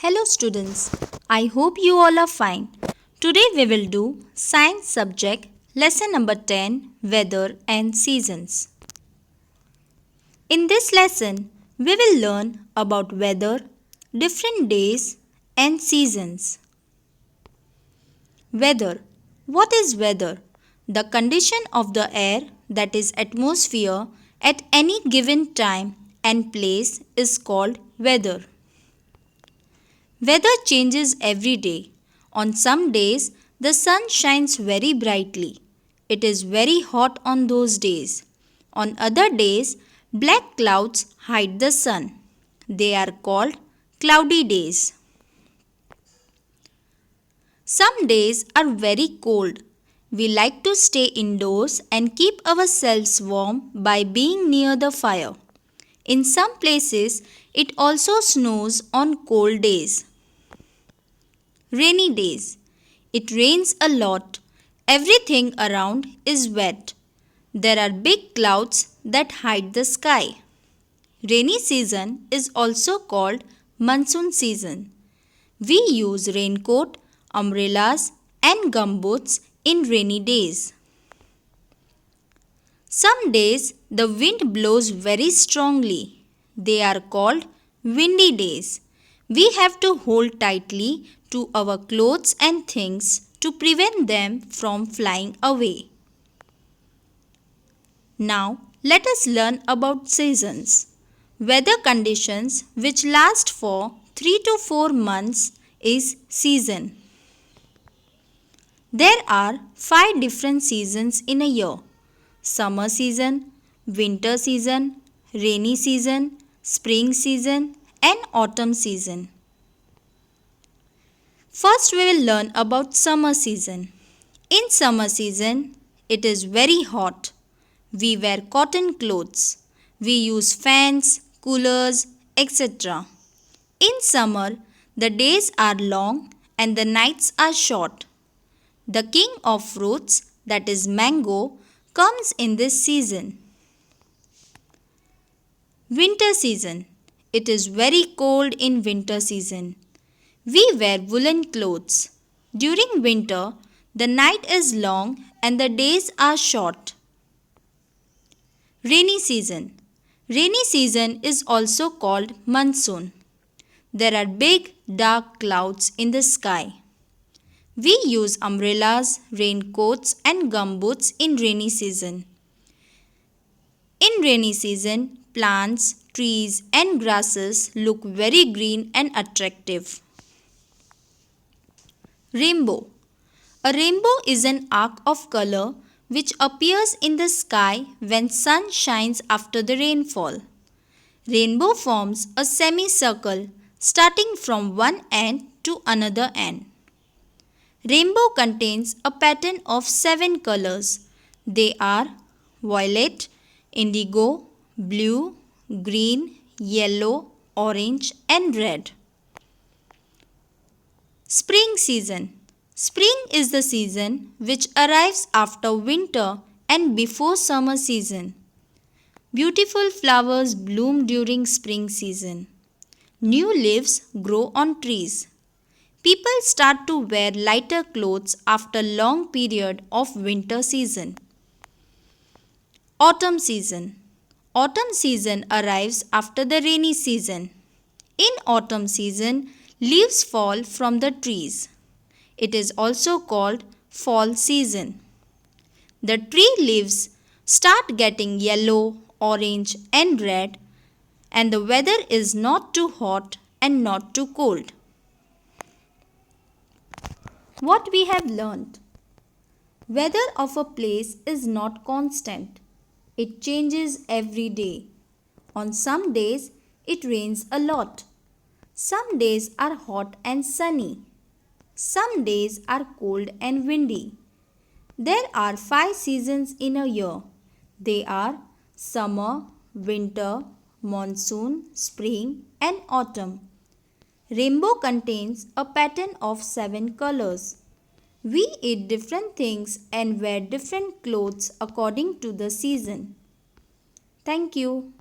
Hello students, I hope you all are fine. Today we will do science subject lesson number 10 weather and seasons. In this lesson we will learn about weather, different days and seasons. Weather. What is weather? The condition of the air, that is atmosphere, at any given time and place is called weather. Weather changes every day. On some days, the sun shines very brightly. It is very hot on those days. On other days, black clouds hide the sun. They are called cloudy days. Some days are very cold. We like to stay indoors and keep ourselves warm by being near the fire. In some places, it also snows on cold days. Rainy days. It rains a lot. Everything around is wet. There are big clouds that hide the sky. Rainy season is also called monsoon season. We use raincoat, umbrellas and gumboots in rainy days. Some days the wind blows very strongly. They are called windy days. We have to hold tightly to our clothes and things to prevent them from flying away. Now, let us learn about seasons. Weather conditions which last for 3 to 4 months is season. There are 5 different seasons in a year: summer season, winter season, rainy season, spring season, and autumn season. First, we will learn about summer season. In summer season, it is very hot. We wear cotton clothes. We use fans, coolers, etc. In summer, the days are long and the nights are short. The king of fruits, that is mango, comes in this season. Winter season. It is very cold in winter season. We wear woolen clothes. During winter, the night is long and the days are short. Rainy season. Rainy season is also called monsoon. There are big dark clouds in the sky. We use umbrellas, raincoats and gumboots in rainy season. In rainy season, plants, trees and grasses look very green and attractive. Rainbow. A rainbow is an arc of color which appears in the sky when sun shines after the rainfall. Rainbow forms a semicircle starting from one end to another end. Rainbow contains a pattern of 7 colors. They are violet, indigo, blue, green, yellow, orange and red. Spring season. Spring is the season which arrives after winter and before summer season. Beautiful flowers bloom during spring season. New leaves grow on trees. People start to wear lighter clothes after long period of winter season. Autumn season. Autumn season arrives after the rainy season. In autumn season, leaves fall from the trees. It is also called fall season. The tree leaves start getting yellow, orange and red, and the weather is not too hot and not too cold. What we have learned: weather of a place is not constant. It changes every day. On some days, it rains a lot. Some days are hot and sunny. Some days are cold and windy. There are 5 seasons in a year. They are summer, winter, monsoon, spring and autumn. Rainbow contains a pattern of 7 colors. We eat different things and wear different clothes according to the season. Thank you.